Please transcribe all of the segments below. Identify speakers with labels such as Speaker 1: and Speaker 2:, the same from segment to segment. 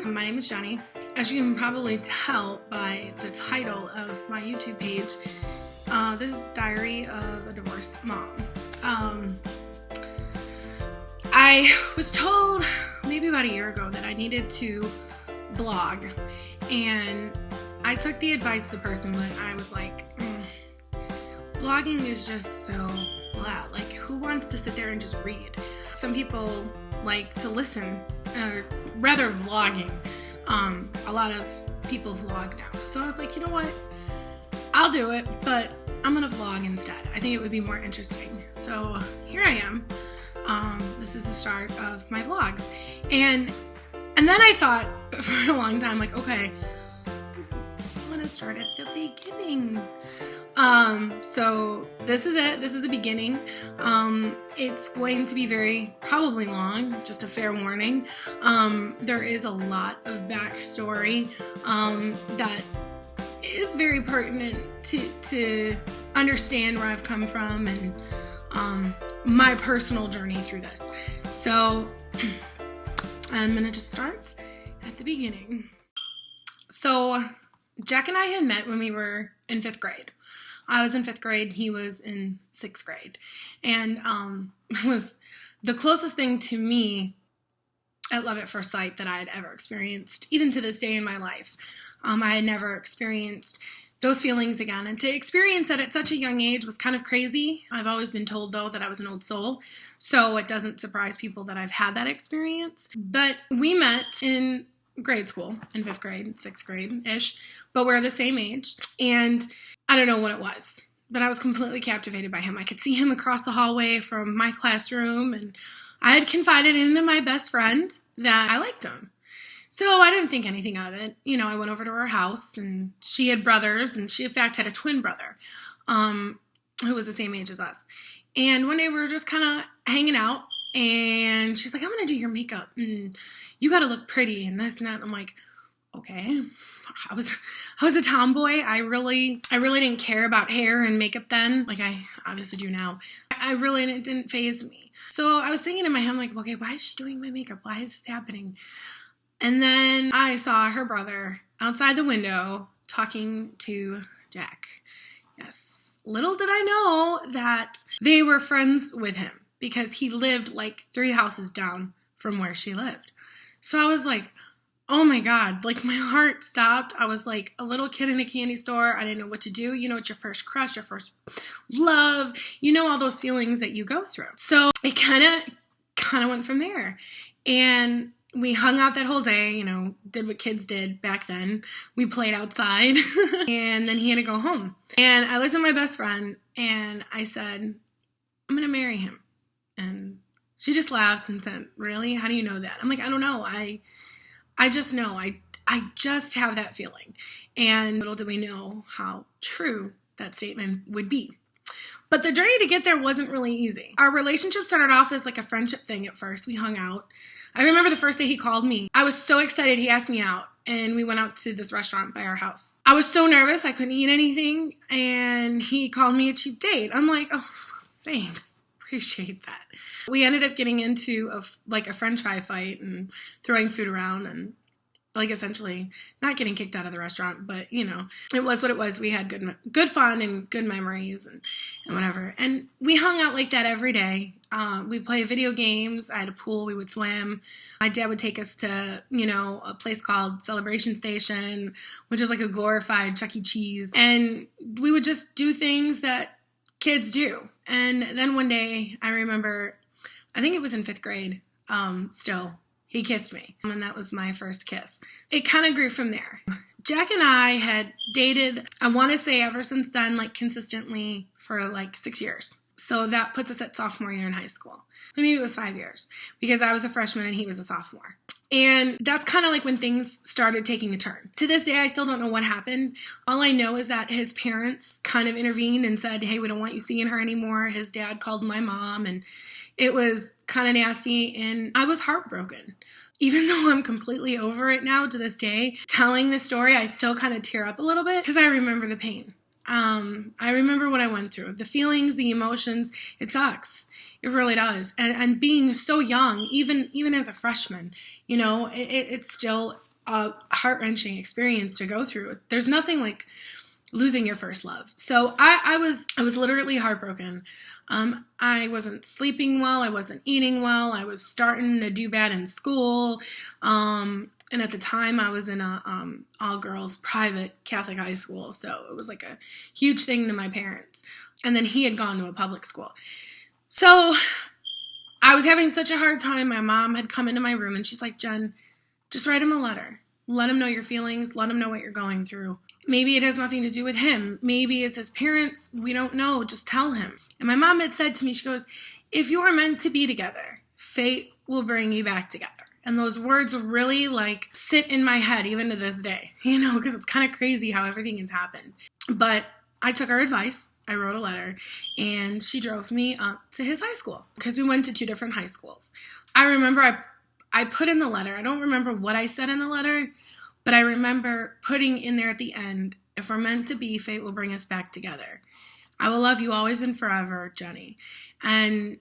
Speaker 1: My name is Jenny. As you can probably tell by the title of my YouTube page, this is Diary of a Divorced Mom. I was told maybe about a year ago that I needed to blog, and I took the advice of the person, but I was like, blogging is just so blah. Like, who wants to sit there and just read? Some people like to listen, or rather vlogging. A lot of people vlog now. So I was like, you know what? I'll do it, but I'm gonna vlog instead. I think it would be more interesting. So here I am. This is the start of my vlogs. And then I thought for a long time, like, okay, I want to start at the beginning. So this is it. This is the beginning. It's going to be probably long, just a fair warning. There is a lot of backstory, that is very pertinent to understand where I've come from and, my personal journey through this. So I'm gonna just start at the beginning. So Jack and I had met when we were in 5th grade. I was in 5th grade, he was in 6th grade. And it was the closest thing to me at love at first sight that I had ever experienced, even to this day in my life. I had never experienced those feelings again. And to experience it at such a young age was kind of crazy. I've always been told, though, that I was an old soul. So it doesn't surprise people that I've had that experience. But we met in grade school, in 5th grade, 6th grade-ish, but we're the same age. And I don't know what it was, but I was completely captivated by him. I could see him across the hallway from my classroom, and I had confided into my best friend that I liked him. So I didn't think anything of it. You know, I went over to her house, and she had brothers, and she, in fact, had a twin brother who was the same age as us. And one day we were just kind of hanging out, and she's like, I'm going to do your makeup, and you got to look pretty, and this and that. And I'm like, okay. I was a tomboy. I really didn't care about hair and makeup then, like I obviously do now. It didn't faze me. So I was thinking in my head, like, okay, why is she doing my makeup? Why is this happening? And then I saw her brother outside the window talking to Jack. Yes. Little did I know that they were friends with him, because he lived like 3 houses down from where she lived. So I was like, oh my God, like my heart stopped. I was like a little kid in a candy store. I didn't know what to do. You know, it's your first crush, your first love, you know, all those feelings that you go through. So it kind of went from there. And we hung out that whole day, you know, did what kids did back then. We played outside and then he had to go home. And I looked at my best friend and I said, I'm going to marry him. And she just laughed and said, really? How do you know that? I'm like, I don't know. I just know. I just have that feeling. And little did we know how true that statement would be. But the journey to get there wasn't really easy. Our relationship started off as like a friendship thing at first. We hung out. I remember the first day he called me. I was so excited he asked me out, and we went out to this restaurant by our house. I was so nervous I couldn't eat anything, and he called me a cheap date. I'm like, oh, thanks. Appreciate that. We ended up getting into a French fry fight and throwing food around and like essentially not getting kicked out of the restaurant, but you know, it was what it was. We had good fun and good memories and whatever. And we hung out like that every day. We played video games. I had a pool. We would swim. My dad would take us to, you know, a place called Celebration Station, which is like a glorified Chuck E. Cheese. And we would just do things that kids do. And then one day I remember, I think it was in 5th grade, still, he kissed me, and that was my first kiss. It kind of grew from there. Jack and I had dated, I want to say ever since then, like consistently for like 6 years. So that puts us at sophomore year in high school. Maybe it was 5 years, because I was a freshman and he was a sophomore. And that's kind of like when things started taking a turn. To this day, I still don't know what happened. All I know is that his parents kind of intervened and said, hey, we don't want you seeing her anymore. His dad called my mom, and it was kind of nasty, and I was heartbroken. Even though I'm completely over it now to this day, telling this story, I still kind of tear up a little bit because I remember the pain. I remember what I went through, the feelings, the emotions. It sucks. It really does. And being so young, even as a freshman, you know, it still a heart-wrenching experience to go through. There's nothing like losing your first love. So I was literally heartbroken. I wasn't sleeping well. I wasn't eating well. I was starting to do bad in school. And at the time I was in a all-girls private Catholic high school. So it was like a huge thing to my parents. And then he had gone to a public school. So I was having such a hard time. My mom had come into my room and she's like, Jen, just write him a letter. Let him know your feelings. Let him know what you're going through. Maybe it has nothing to do with him. Maybe it's his parents. We don't know. Just tell him. And my mom had said to me, she goes, if you are meant to be together, fate will bring you back together. And those words really like sit in my head even to this day, because it's kind of crazy how everything has happened. But I took her advice. I wrote a letter and she drove me up to his high school because we went to 2 different high schools. I remember I put in the letter. I don't remember what I said in the letter, but I remember putting in there at the end, if we're meant to be, fate will bring us back together. I will love you always and forever, Jenny. And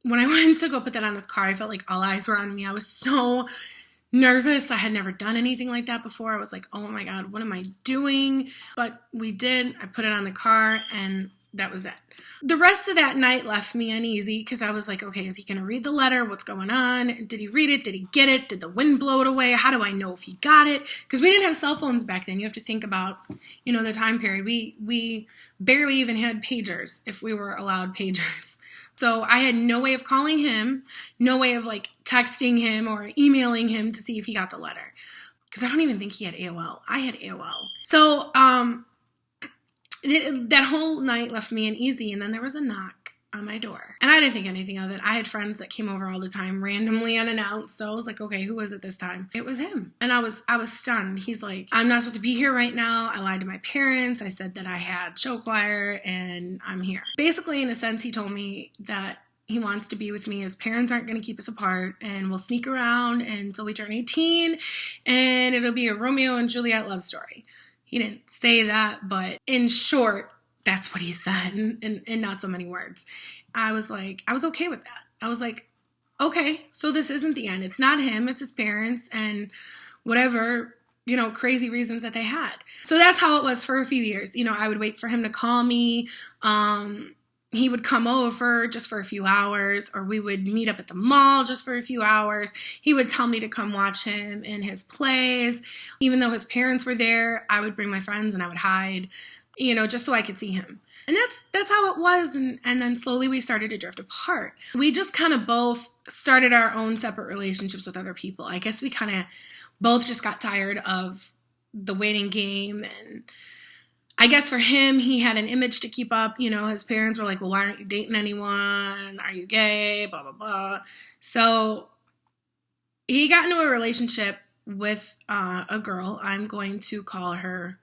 Speaker 1: when I went to go put that on his car, I felt like all eyes were on me. I was so nervous. I had never done anything like that before. I was like, oh my God, what am I doing? But we did. I put it on the car and that was it. The rest of that night left me uneasy because I was like, okay, is he going to read the letter? What's going on? Did he read it? Did he get it? Did the wind blow it away? How do I know if he got it? Because we didn't have cell phones back then. You have to think about, the time period. We barely even had pagers if we were allowed pagers. So I had no way of calling him, no way of like texting him or emailing him to see if he got the letter. Because I don't even think he had AOL. I had AOL. So that whole night left me uneasy, and then there was a knock on my door. And I didn't think anything of it. I had friends that came over all the time, randomly unannounced. So I was like, okay, who was it this time? It was him. And I was stunned. He's like, I'm not supposed to be here right now. I lied to my parents. I said that I had show choir and I'm here. Basically, in a sense, he told me that he wants to be with me. His parents aren't going to keep us apart and we'll sneak around until we turn 18 and it'll be a Romeo and Juliet love story. He didn't say that, but in short, that's what he said in not so many words. I was okay with that. I was like, okay, so this isn't the end. It's not him, it's his parents and whatever, crazy reasons that they had. So that's how it was for a few years. I would wait for him to call me. He would come over just for a few hours, or we would meet up at the mall just for a few hours. He would tell me to come watch him in his plays. Even though his parents were there, I would bring my friends and I would hide, just so I could see him. And that's how it was. And then slowly we started to drift apart. We just kind of both started our own separate relationships with other people. I guess we kind of both just got tired of the waiting game. And I guess for him, he had an image to keep up. His parents were like, well, why aren't you dating anyone? Are you gay? Blah, blah, blah. So he got into a relationship with a girl. I'm going to call her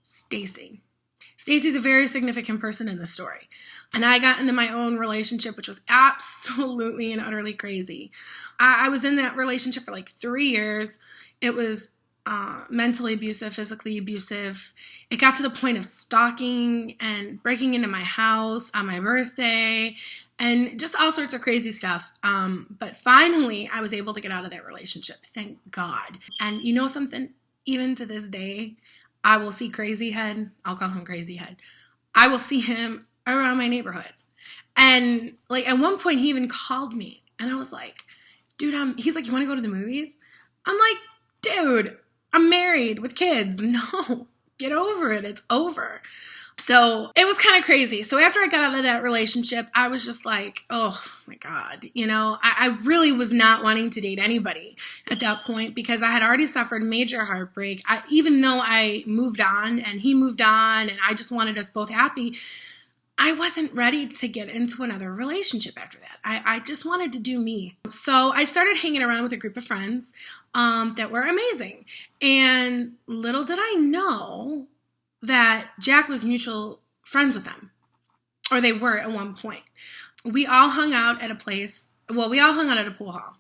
Speaker 1: Stacy. Stacy's a very significant person in the story. And I got into my own relationship, which was absolutely and utterly crazy. I was in that relationship for like 3 years. It was mentally abusive, physically abusive. It got to the point of stalking and breaking into my house on my birthday and just all sorts of crazy stuff. But finally, I was able to get out of that relationship. Thank God. And you know something? Even to this day, I will see Crazy Head. I'll call him Crazy Head. I will see him around my neighborhood. And like at one point, he even called me. And I was like, dude, he's like, you want to go to the movies? I'm like, dude, I'm married with kids. No, get over it. It's over. So it was kind of crazy. So after I got out of that relationship, I was just like, oh my God, I really was not wanting to date anybody at that point because I had already suffered major heartbreak. Even though I moved on and he moved on and I just wanted us both happy, I wasn't ready to get into another relationship after that. I just wanted to do me. So I started hanging around with a group of friends that were amazing. And little did I know that Jack was mutual friends with them, or they were at one point. We all hung out at a place. Well, we all hung out at a pool hall.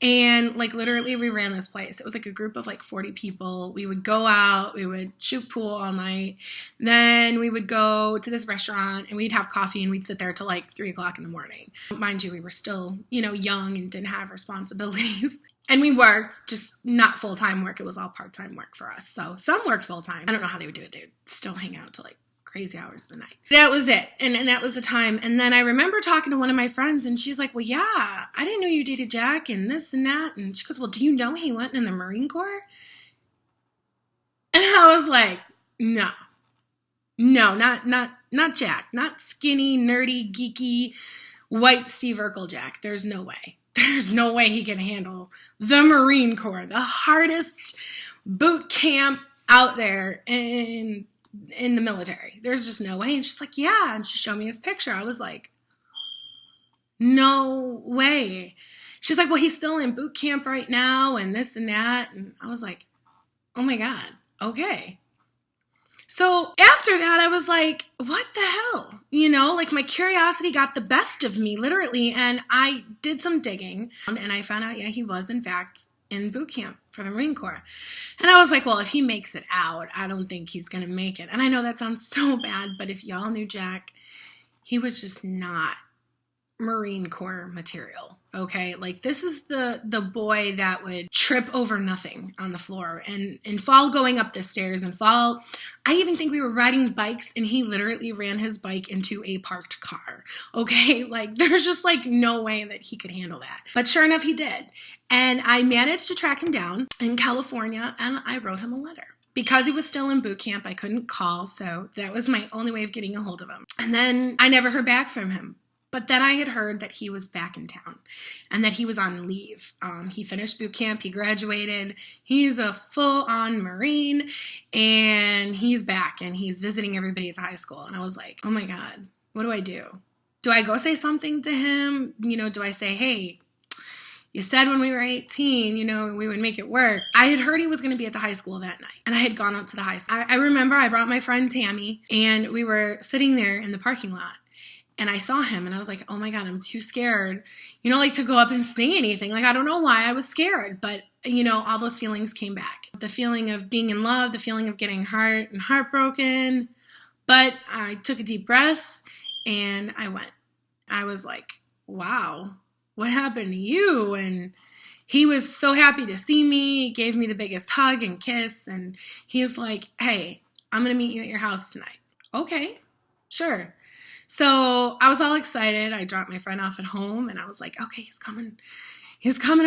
Speaker 1: And like literally we ran this place. It was like a group of like 40 people. We would go out, we would shoot pool all night. Then we would go to this restaurant and we'd have coffee and we'd sit there till like 3 o'clock in the morning. Mind you, we were still, young and didn't have responsibilities. And we worked, just not full-time work. It was all part-time work for us. So some worked full-time. I don't know how they would do it. They would still hang out till like crazy hours of the night. That was it. And that was the time. And then I remember talking to one of my friends and she's like, well, yeah, I didn't know you dated Jack and this and that. And she goes, well, do you know he went in the Marine Corps? And I was like, no, not Jack, not skinny, nerdy, geeky, white Steve Urkel Jack. There's no way. There's no way he can handle the Marine Corps, the hardest boot camp out there in the military. There's just no way. And she's like, yeah. And she showed me his picture. I was like, no way. She's like, well, he's still in boot camp right now and this and that. And I was like, oh my God. Okay. So after that, I was like, what the hell? Like my curiosity got the best of me, literally. And I did some digging and I found out, yeah, he was in fact in boot camp for the Marine Corps. And I was like, well, if he makes it out, I don't think he's going to make it. And I know that sounds so bad, but if y'all knew Jack, he was just not Marine Corps material. Okay. Like this is the boy that would trip over nothing on the floor and fall going up the stairs and fall. I even think we were riding bikes and he literally ran his bike into a parked car. Okay. Like there's just like no way that he could handle that. But sure enough, he did. And I managed to track him down in California and I wrote him a letter. Because he was still in boot camp, I couldn't call. So that was my only way of getting a hold of him. And then I never heard back from him. But then I had heard that he was back in town and that he was on leave. He finished boot camp. He graduated. He's a full-on Marine and he's back and he's visiting everybody at the high school. And I was like, oh my God, what do I do? Do I go say something to him? Do I say, hey, you said when we were 18, we would make it work. I had heard he was going to be at the high school that night and I had gone up to the high school. I remember I brought my friend Tammy and we were sitting there in the parking lot. And I saw him and I was like, oh my God, I'm too scared, to go up and say anything. Like, I don't know why I was scared, but all those feelings came back. The feeling of being in love, the feeling of getting hurt and heartbroken. But I took a deep breath and I went. I was like, wow, what happened to you? And he was so happy to see me. He gave me the biggest hug and kiss. And he's like, hey, I'm going to meet you at your house tonight. Okay, sure. So I was all excited. I dropped my friend off at home and I was like, okay, he's coming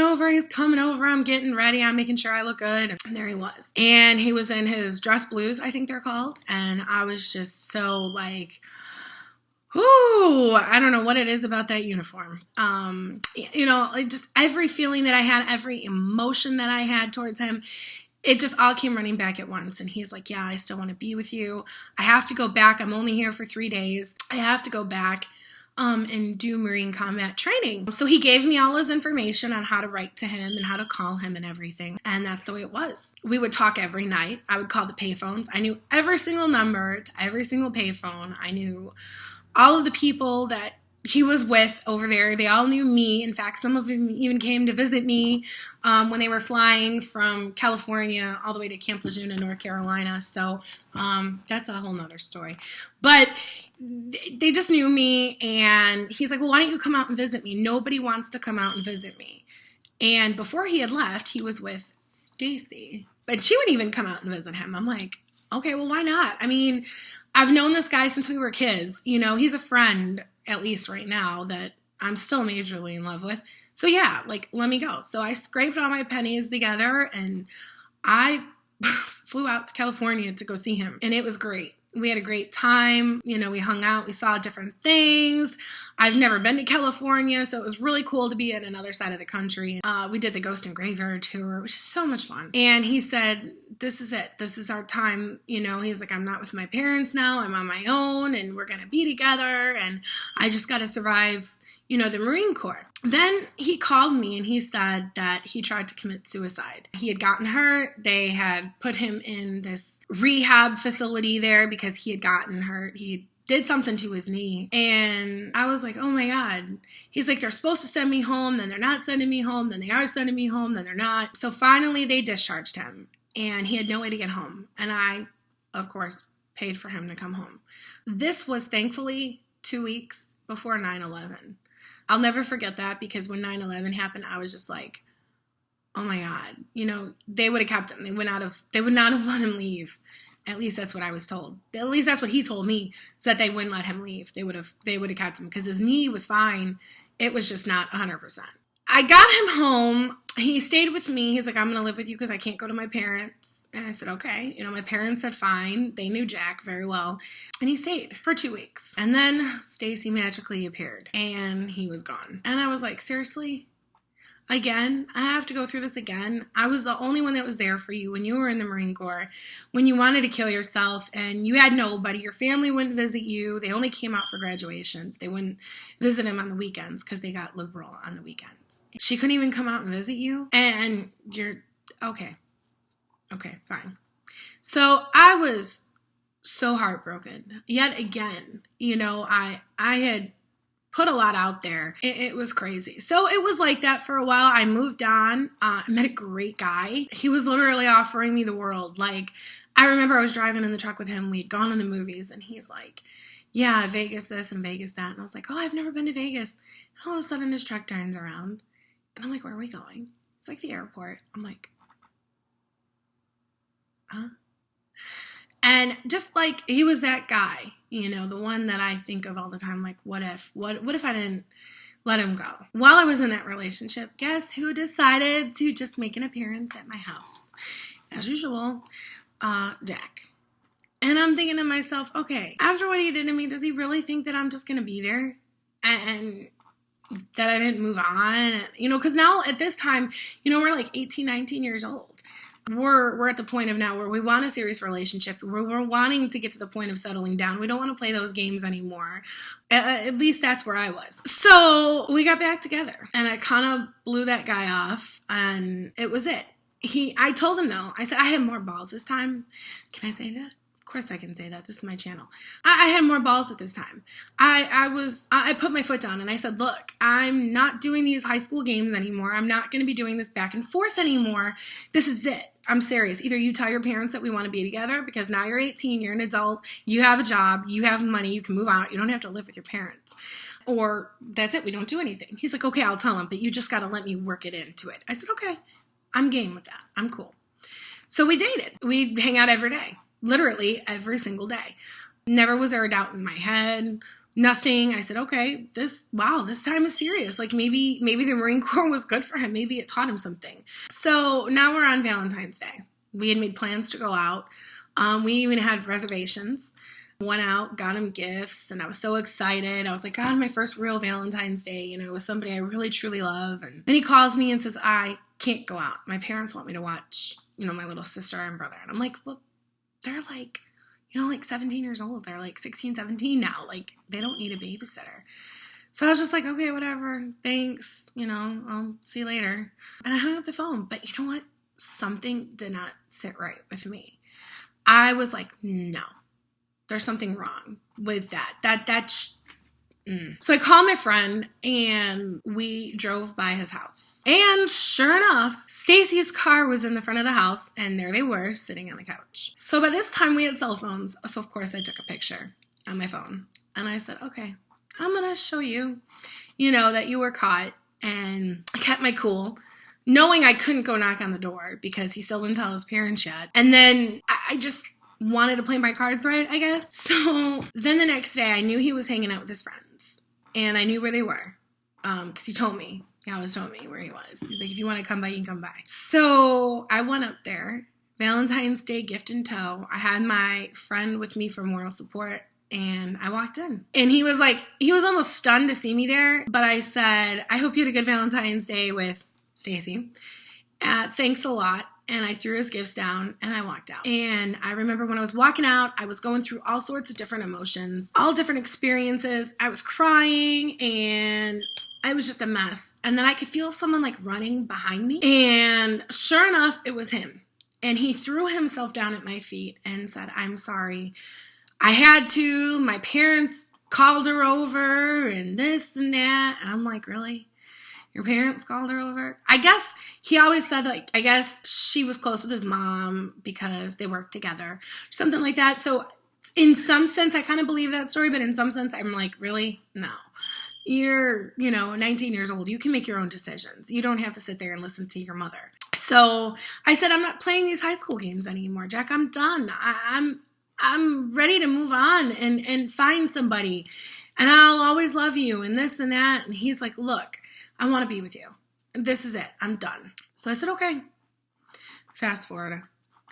Speaker 1: over. I'm getting ready. I'm making sure I look good. And there he was. And he was in his dress blues, I think they're called. And I was just so like, ooh, I don't know what it is about that uniform. Just every feeling that I had, every emotion that I had towards him, it just all came running back at once. And he's like, yeah, I still want to be with you. I have to go back. I'm only here for 3 days. I have to go back and do Marine combat training. So he gave me all his information on how to write to him and how to call him and everything. And that's the way it was. We would talk every night. I would call the payphones. I knew every single number to every single payphone. I knew all of the people that he was with over there. They all knew me. In fact, some of them even came to visit me when they were flying from California all the way to Camp Lejeune, North Carolina. So that's a whole nother story. But they just knew me. And he's like, well, why don't you come out and visit me? Nobody wants to come out and visit me. And before he had left, he was with Stacy. But she wouldn't even come out and visit him. I'm like, okay, well, why not? I mean, I've known this guy since we were kids. He's a friend, at least right now, that I'm still majorly in love with. So yeah, let me go. So I scraped all my pennies together and I flew out to California to go see him. And it was great. We had a great time. We hung out. We saw different things. I've never been to California, so it was really cool to be in another side of the country. We did the Ghost and Graveyard tour, which is so much fun. And he said, this is it. This is our time. He's like, I'm not with my parents now. I'm on my own, and we're going to be together, and I just got to survive, the Marine Corps. Then he called me and he said that he tried to commit suicide. He had gotten hurt. They had put him in this rehab facility there because he had gotten hurt. He did something to his knee. And I was like, oh my God. He's like, they're supposed to send me home, then they're not sending me home, then they are sending me home, then they're not. So finally they discharged him and he had no way to get home. And I, of course, paid for him to come home. This was thankfully 2 weeks before 9/11. I'll never forget that, because when 9/11 happened, I was just like, oh my God, they would have kept him. They would not have let him leave. At least that's what I was told. At least that's what he told me, is that they wouldn't let him leave. They would have kept him because his knee was fine. It was just not 100%. I got him home. He stayed with me. He's like, I'm going to live with you because I can't go to my parents. And I said, okay. My parents said fine. They knew Jack very well. And he stayed for 2 weeks. And then Stacy magically appeared and he was gone. And I was like, seriously? Again, I have to go through this again. I was the only one that was there for you when you were in the Marine Corps, when you wanted to kill yourself and you had nobody. Your family wouldn't visit you. They only came out for graduation. They wouldn't visit him on the weekends because they got liberal on the weekends. She couldn't even come out and visit you. And you're, okay, fine. So I was so heartbroken. Yet again, I had put a lot out there. It was crazy. So it was like that for a while. I moved on. I met a great guy. He was literally offering me the world. Like, I remember I was driving in the truck with him. We'd gone to the movies and he's like, yeah, Vegas this and Vegas that. And I was like, oh, I've never been to Vegas. And all of a sudden his truck turns around and I'm like, where are we going? It's like the airport. I'm like, huh? And just like, he was that guy, the one that I think of all the time, like, what if I didn't let him go? While I was in that relationship, guess who decided to just make an appearance at my house? As usual, Jack. And I'm thinking to myself, okay, after what he did to me, does he really think that I'm just going to be there? And that I didn't move on? Because now at this time, we're like 18, 19 years old. We're at the point of now where we want a serious relationship. We're wanting to get to the point of settling down. We don't want to play those games anymore. At least that's where I was. So we got back together and I kind of blew that guy off and it was it. I told him though, I said, I had more balls this time. Can I say that? Of course I can say that. This is my channel. I had more balls at this time. I put my foot down and I said, look, I'm not doing these high school games anymore. I'm not going to be doing this back and forth anymore. This is it. I'm serious. Either you tell your parents that we want to be together because now you're 18, you're an adult, you have a job, you have money, you can move out, you don't have to live with your parents. Or that's it, we don't do anything. He's like, okay, I'll tell him, but you just got to let me work it into it. I said, okay, I'm game with that. I'm cool. So we dated. We'd hang out every day, literally every single day. Never was there a doubt in my head. Nothing. I said, okay, this time is serious. Like maybe the Marine Corps was good for him. Maybe it taught him something. So now we're on Valentine's Day. We had made plans to go out. We even had reservations. Went out, got him gifts, and I was so excited. I was like, God, my first real Valentine's Day, with somebody I really, truly love. And then he calls me and says, I can't go out. My parents want me to watch, my little sister and brother. And I'm like, well, they're like, like 17 years old. They're like 16, 17 now. Like, they don't need a babysitter. So I was just like, okay, whatever. Thanks. I'll see you later. And I hung up the phone. But you know what? Something did not sit right with me. I was like, no, there's something wrong with that. So I called my friend and we drove by his house. And sure enough, Stacy's car was in the front of the house and there they were sitting on the couch. So by this time we had cell phones. So of course I took a picture on my phone and I said, okay, I'm going to show you, that you were caught. And I kept my cool, knowing I couldn't go knock on the door because he still didn't tell his parents yet. And then I just wanted to play my cards right, I guess. So then the next day I knew he was hanging out with his friends and I knew where they were because he told me. He always told me where he was. He's like, if you want to come by, you can come by. So I went up there, Valentine's Day gift in tow. I had my friend with me for moral support and I walked in. And he was almost stunned to see me there. But I said, I hope you had a good Valentine's Day with Stacy. Thanks a lot. And I threw his gifts down and I walked out. And I remember when I was walking out, I was going through all sorts of different emotions, all different experiences. I was crying and I was just a mess. And then I could feel someone like running behind me. And sure enough, it was him. And he threw himself down at my feet and said, I'm sorry. I had to. My parents called her over and this and that. And I'm like, really? Your parents called her over? I guess he always said, like, I guess she was close with his mom because they worked together. Something like that. So in some sense, I kind of believe that story. But in some sense, I'm like, really? No. You're, 19 years old. You can make your own decisions. You don't have to sit there and listen to your mother. So I said, I'm not playing these high school games anymore, Jack. I'm done. I'm ready to move on and find somebody. And I'll always love you and this and that. And he's like, look, I want to be with you. This is it. I'm done. So I said, okay. Fast forward a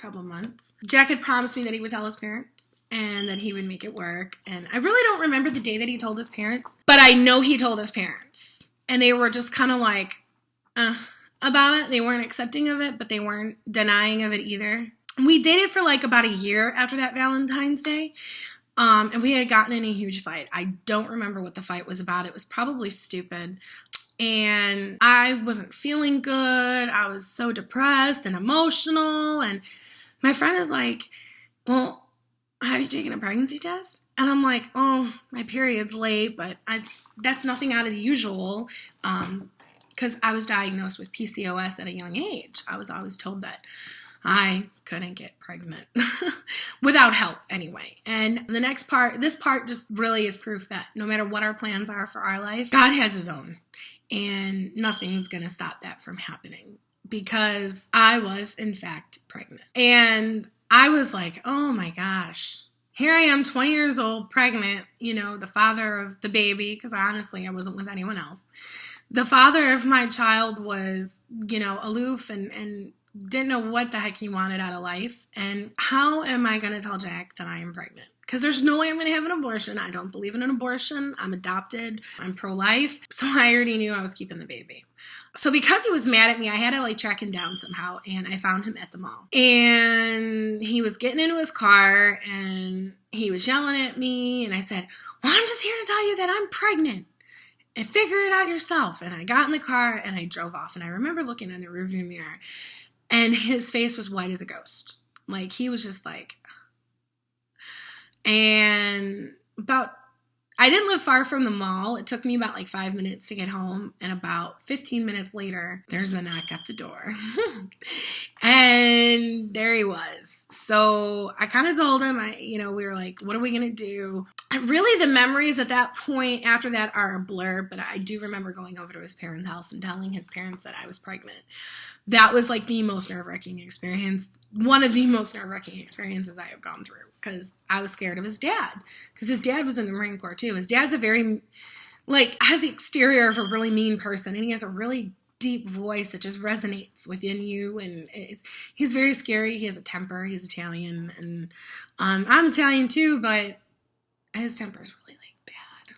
Speaker 1: couple of months. Jack had promised me that he would tell his parents and that he would make it work. And I really don't remember the day that he told his parents, but I know he told his parents. And they were just kind of like, about it. They weren't accepting of it, but they weren't denying of it either. We dated for like about a year after that Valentine's Day. And we had gotten in a huge fight. I don't remember what the fight was about. It was probably stupid. And I wasn't feeling good. I was so depressed and emotional. And my friend is like, well, have you taken a pregnancy test? And I'm like, oh, my period's late, but that's nothing out of the usual. Because I was diagnosed with PCOS at a young age. I was always told that I couldn't get pregnant without help anyway. And this part just really is proof that no matter what our plans are for our life, God has his own. And nothing's going to stop that from happening because I was, in fact, pregnant. And I was like, oh my gosh, here I am, 20 years old, pregnant, the father of the baby, because honestly, I wasn't with anyone else. The father of my child was, aloof and didn't know what the heck he wanted out of life. And how am I going to tell Jack that I am pregnant? Because there's no way I'm going to have an abortion. I don't believe in an abortion. I'm adopted. I'm pro-life. So I already knew I was keeping the baby. So because he was mad at me, I had to track him down somehow. And I found him at the mall. And he was getting into his car and he was yelling at me. And I said, well, I'm just here to tell you that I'm pregnant. And figure it out yourself. And I got in the car and I drove off. And I remember looking in the rearview mirror. And his face was white as a ghost. Like, he was just like... And I didn't live far from the mall. It took me about 5 minutes to get home. And about 15 minutes later, there's a knock at the door. And there he was. So I kind of told him, we were like, what are we going to do? And really the memories at that point after that are a blur. But I do remember going over to his parents' house and telling his parents that I was pregnant. That was the most nerve-wracking experience. One of the most nerve-wracking experiences I have gone through. Because I was scared of his dad. Because his dad was in the Marine Corps too. His dad's has the exterior of a really mean person. And he has a really deep voice that just resonates within you. And he's very scary. He has a temper. He's Italian. And I'm Italian too, but his temper is really bad.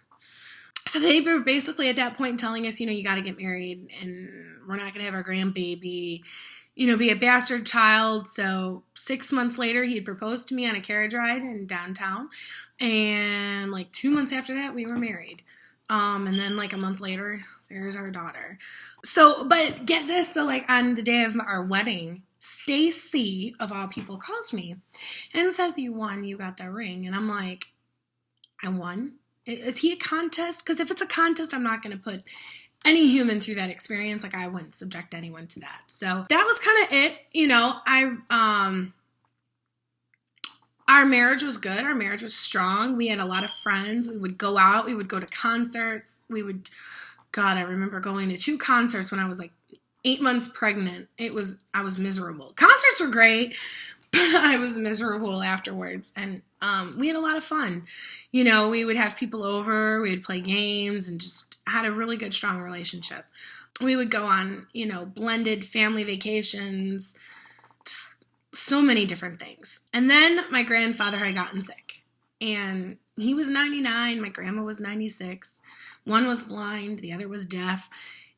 Speaker 1: So they were basically at that point telling us, you got to get married. And we're not going to have our grandbaby. Be a bastard child. So 6 months later, he had proposed to me on a carriage ride in downtown. And 2 months after that, we were married. And then a month later, there's our daughter. So, but get this. So on the day of our wedding, Stacy, of all people, calls me and says, you won, you got the ring. And I'm like, I won? Is he a contest? Because if it's a contest, I'm not going to put any human through that experience. I wouldn't subject anyone to that. So that was kind of it. Our marriage was good. Our marriage was strong. We had a lot of friends. We would go out. We would go to concerts. I remember going to 2 concerts when I was 8 months pregnant. I was miserable. Concerts were great, but I was miserable afterwards. And we had a lot of fun. We would have people over. We would play games and just had a really good, strong relationship. We would go on, blended family vacations, just so many different things. And then my grandfather had gotten sick. And he was 99. My grandma was 96. One was blind. The other was deaf.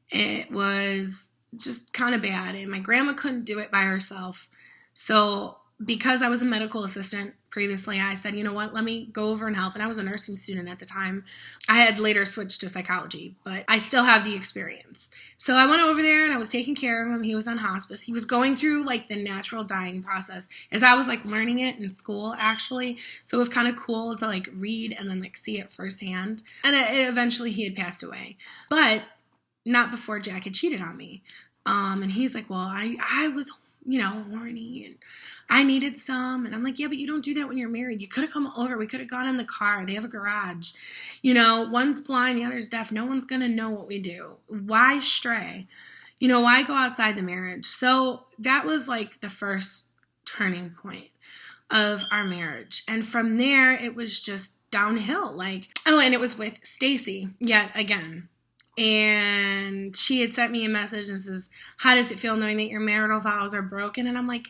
Speaker 1: It was just kind of bad. And my grandma couldn't do it by herself. So because I was a medical assistant previously, I said, you know what, let me go over and help. And I was a nursing student at the time. I had later switched to psychology, but I still have the experience. So I went over there and I was taking care of him. He was on hospice. He was going through like the natural dying process as I was like learning it in school, actually. So it was kind of cool to like read and then like see it firsthand. And eventually he had passed away, but not before Jack had cheated on me. And he's like, well, I was, horny and I needed some. And I'm like, yeah, but you don't do that when you're married. You could have come over. We could have gone in the car. They have a garage. One's blind, the other's deaf. No one's going to know what we do. Why stray? Why go outside the marriage? So that was like the first turning point of our marriage. And from there, it was just downhill. And it was with Stacy yet again. And she had sent me a message and says, how does it feel knowing that your marital vows are broken? And I'm like,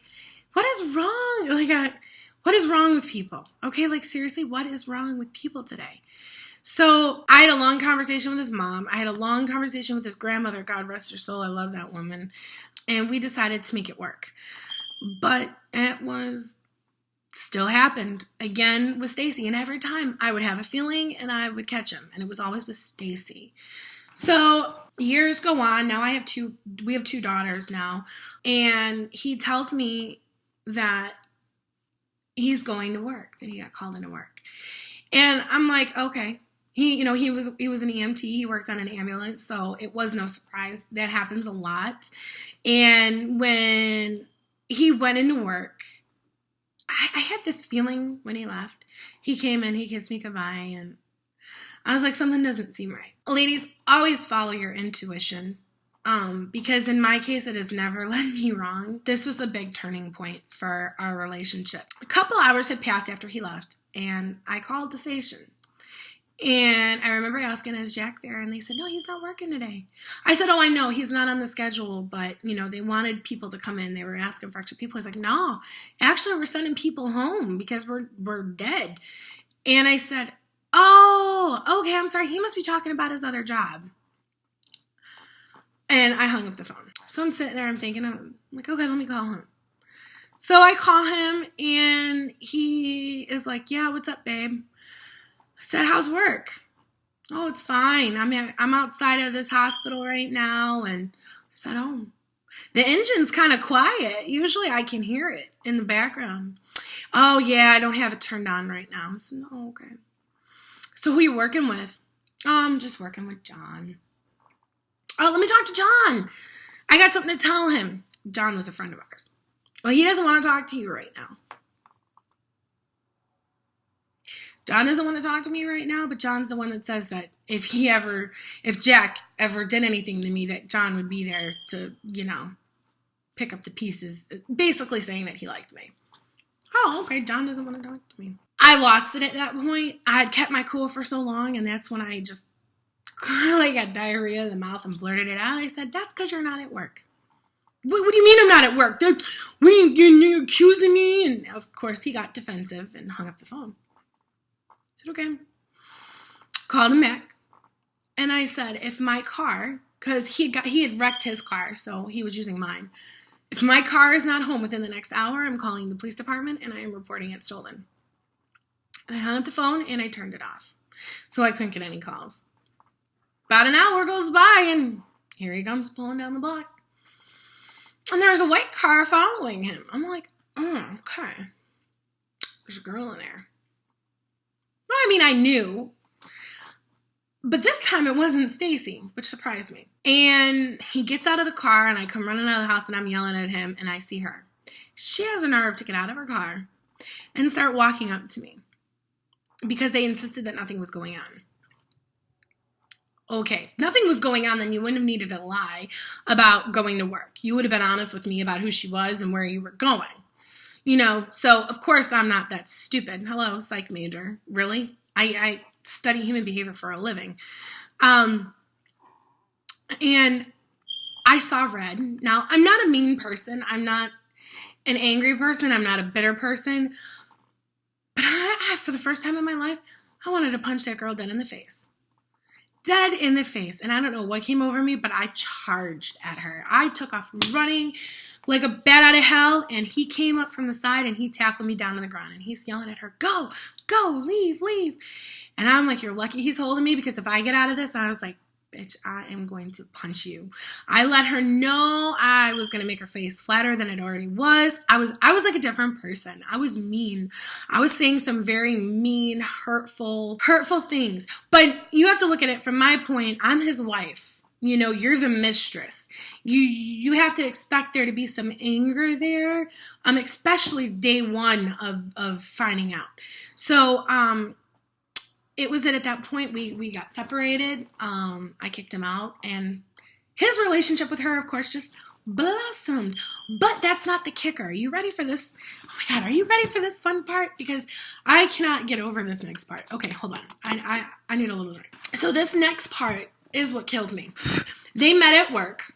Speaker 1: what is wrong? What is wrong with people? Okay, seriously, what is wrong with people today? So I had a long conversation with his mom. I had a long conversation with his grandmother. God rest her soul. I love that woman. And we decided to make it work. But it still happened again with Stacy. And every time I would have a feeling and I would catch him. And it was always with Stacy. So years go on. Now we have two daughters now. And he tells me that he's going to work, that he got called into work. And I'm like, okay. He was an EMT. He worked on an ambulance. So it was no surprise. That happens a lot. And when he went into work, I had this feeling when he left. He came in, he kissed me goodbye, and I was like, something doesn't seem right. Ladies, always follow your intuition, because in my case, it has never led me wrong. This was a big turning point for our relationship. A couple hours had passed after he left, and I called the station. And I remember asking, is Jack there? And they said, no, he's not working today. I said, oh, I know, he's not on the schedule, but, they wanted people to come in. They were asking for extra people. He's like, no, actually, we're sending people home because we're dead. And I said, oh, okay, I'm sorry. He must be talking about his other job. And I hung up the phone. So I'm sitting there, I'm thinking, I'm like, okay, let me call him. So I call him, and he is like, yeah, what's up, babe? I said, how's work? Oh, it's fine. I'm outside of this hospital right now. And I said, oh, the engine's kind of quiet. Usually I can hear it in the background. Oh, yeah, I don't have it turned on right now. I said, oh, okay. So who are you working with? Oh, I'm just working with John. Oh, let me talk to John. I got something to tell him. John was a friend of ours. Well, he doesn't want to talk to you right now. John doesn't want to talk to me right now, but John's the one that says that if Jack ever did anything to me, that John would be there to, pick up the pieces, basically saying that he liked me. Oh, okay, John doesn't want to talk to me. I lost it at that point. I had kept my cool for so long, and that's when I just kind of got diarrhea in the mouth and blurted it out. I said, that's because you're not at work. What do you mean I'm not at work? You're accusing me? And of course, he got defensive and hung up the phone. I said, okay. Called him back. And I said, if my car, because he had wrecked his car, so he was using mine. If my car is not home within the next hour, I'm calling the police department and I am reporting it stolen. And I hung up the phone and I turned it off. So I couldn't get any calls. About an hour goes by and here he comes pulling down the block. And there's a white car following him. I'm like, oh, okay. There's a girl in there. Well, I mean, I knew. But this time it wasn't Stacy, which surprised me. And he gets out of the car and I come running out of the house and I'm yelling at him and I see her. She has a nerve to get out of her car and start walking up to me because they insisted that nothing was going on. Okay, if nothing was going on, then you wouldn't have needed to lie about going to work. You would have been honest with me about who she was and where you were going. So of course I'm not that stupid. Hello, psych major. Really? I study human behavior for a living. And I saw red. Now, I'm not a mean person. I'm not an angry person. I'm not a bitter person. But for the first time in my life, I wanted to punch that girl dead in the face. dead in the face. And I don't know what came over me, but I charged at her. I took off running like a bat out of hell, and he came up from the side and he tackled me down on the ground, and he's yelling at her, go, leave. And I'm like, you're lucky he's holding me, because if I get out of this, I was like, bitch, I am going to punch you. I let her know I was going to make her face flatter than it already was. I was like a different person. I was mean. I was saying some very mean, hurtful things. But you have to look at it from my point. I'm his wife. You know, you're the mistress. You have to expect there to be some anger there, especially day one of finding out. So, it was at that point we got separated. I kicked him out, and his relationship with her, of course, just blossomed. But that's not the kicker. Are you ready for this? Oh my God, are you ready for this fun part? Because I cannot get over this next part. Okay, hold on. I need a little drink. So this next part is what kills me. They met at work.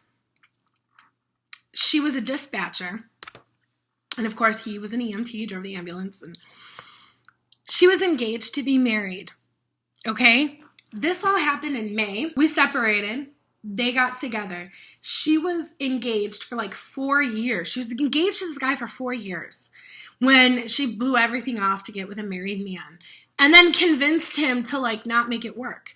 Speaker 1: She was a dispatcher. And of course, he was an EMT, drove the ambulance. And she was engaged to be married. Okay? This all happened in May. We separated. They got together. She was engaged for like 4 years. She was engaged to this guy for 4 years when she blew everything off to get with a married man. And then convinced him to like not make it work.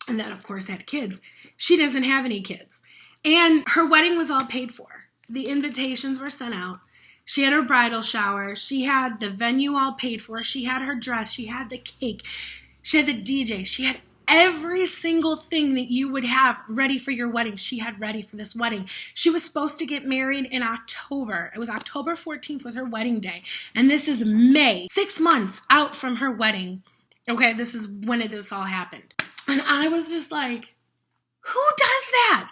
Speaker 1: And then, of course, had kids. She doesn't have any kids. And her wedding was all paid for. The invitations were sent out. She had her bridal shower. She had the venue all paid for. She had her dress. She had the cake. She had the DJ. She had every single thing that you would have ready for your wedding. She had ready for this wedding. She was supposed to get married in October. It was October 14th was her wedding day. And this is May, 6 months out from her wedding. Okay, this is when this all happened. And I was just like, who does that?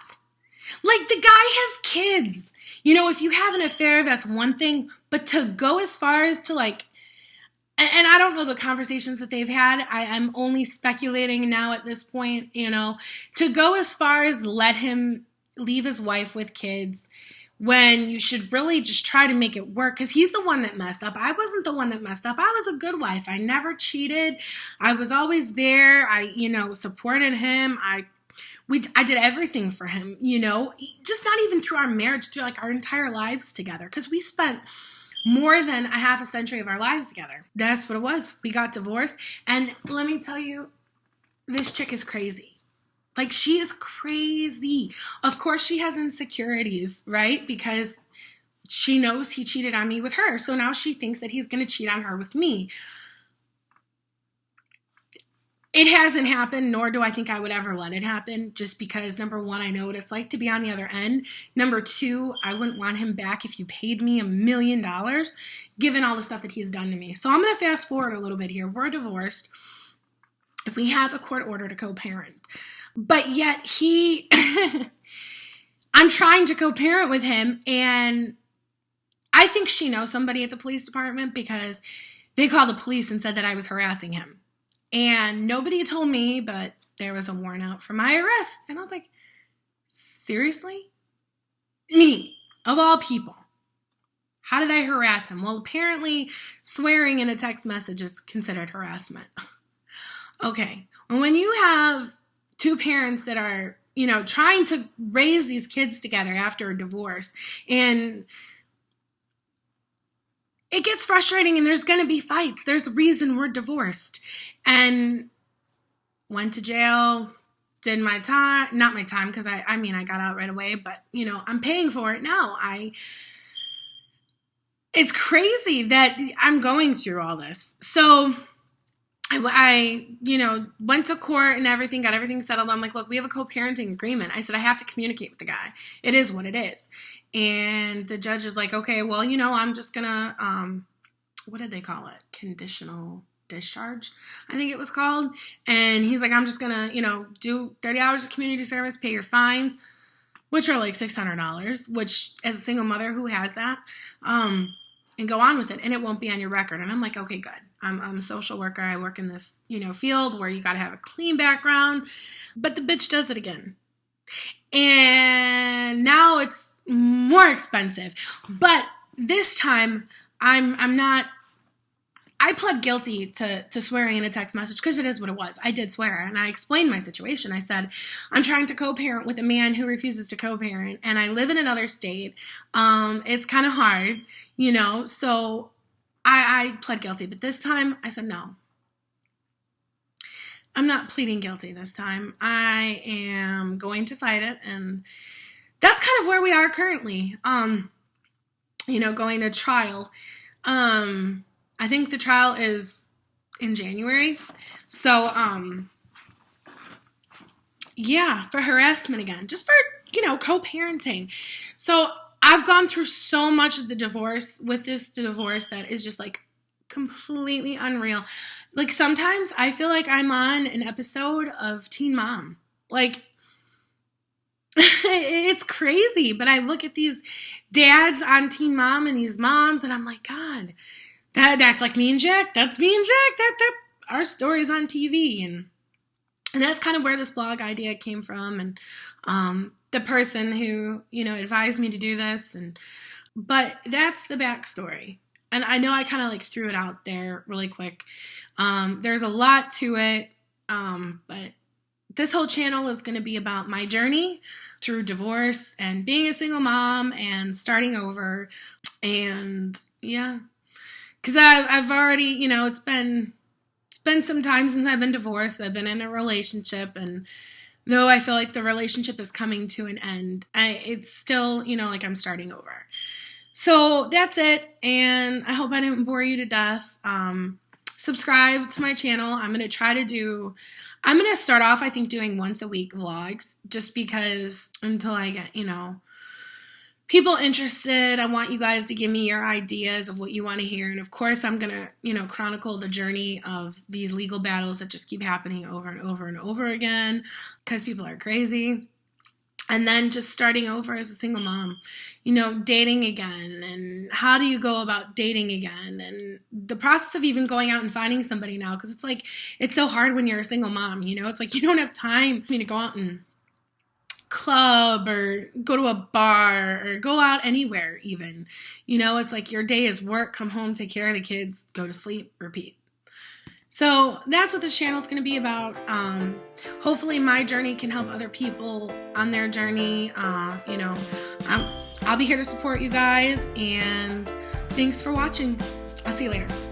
Speaker 1: Like, the guy has kids. You know, if you have an affair, that's one thing. But to go as far as to like, and I don't know the conversations that they've had. I'm only speculating now at this point, you know, to go as far as let him leave his wife with kids when you should really just try to make it work, because he's the one that messed up. I wasn't the one that messed up. I was a good wife. I never cheated. I was always there. I, supported him. I did everything for him, just not even through our marriage, through like our entire lives together, because we spent more than a half a century of our lives together. That's what it was. We got divorced. And let me tell you, this chick is crazy. Like, she is crazy. Of course, she has insecurities, right? Because she knows he cheated on me with her. So now she thinks that he's going to cheat on her with me. It hasn't happened, nor do I think I would ever let it happen, just because, number one, I know what it's like to be on the other end. Number two, I wouldn't want him back if you paid me $1 million, given all the stuff that he's done to me. So I'm going to fast forward a little bit here. We're divorced. We have a court order to co-parent. But yet I'm trying to co-parent with him, and I think she knows somebody at the police department, because they called the police and said that I was harassing him. And nobody told me, but there was a warrant out for my arrest. And I was like, seriously? Me, of all people. How did I harass him? Well, apparently swearing in a text message is considered harassment. Okay. Well, when you have two parents that are, trying to raise these kids together after a divorce, and it gets frustrating, and there's going to be fights. There's a reason we're divorced. And went to jail, did my time, not my time, because I got out right away, but, I'm paying for it now. It's crazy that I'm going through all this. So I went to court and everything, got everything settled. I'm like, look, we have a co-parenting agreement. I said, I have to communicate with the guy. It is what it is. And the judge is like, okay, well, I'm just gonna, what did they call it? Conditional discharge, I think it was called. And he's like, I'm just gonna, do 30 hours of community service, pay your fines, which are like $600, which as a single mother, who has that, and go on with it. And it won't be on your record. And I'm like, okay, good. I'm a social worker. I work in this, field where you got to have a clean background, but the bitch does it again. And now it's more expensive. But this time I'm not I pled guilty to swearing in a text message because it is what it was. I did swear, and I explained my situation. I said, I'm trying to co-parent with a man who refuses to co-parent, and I live in another state. It's kind of hard, so I pled guilty. But this time, I said, no. I'm not pleading guilty this time. I am going to fight it, and that's kind of where we are currently, going to trial. I think the trial is in January. So, for harassment again, just for, co-parenting. So I've gone through so much of the divorce with this divorce that is just like completely unreal. Like sometimes I feel like I'm on an episode of Teen Mom. Like it's crazy, but I look at these dads on Teen Mom and these moms and I'm like, God, that's like me and Jack. That's me and Jack. That our stories on TV, and that's kind of where this blog idea came from, and the person who advised me to do this, but that's the backstory. And I know I kind of like threw it out there really quick. There's a lot to it, but this whole channel is going to be about my journey through divorce and being a single mom and starting over, and because I've already, it's been some time since I've been divorced. I've been in a relationship, and though I feel like the relationship is coming to an end, it's still, like I'm starting over. So that's it, and I hope I didn't bore you to death. Subscribe to my channel. I'm going to start off, I think, doing once a week vlogs, just because until I get, people interested. I want you guys to give me your ideas of what you want to hear. And of course, I'm going to, chronicle the journey of these legal battles that just keep happening over and over and over again because people are crazy. And then just starting over as a single mom, dating again. And how do you go about dating again? And the process of even going out and finding somebody now, because it's like, it's so hard when you're a single mom, it's like you don't have time to go out and club or go to a bar or go out anywhere even. It's like your day is work, come home, take care of the kids, go to sleep, repeat. So that's what this channel is going to be about. Hopefully my journey can help other people on their journey. I'll be here to support you guys, and thanks for watching. I'll see you later.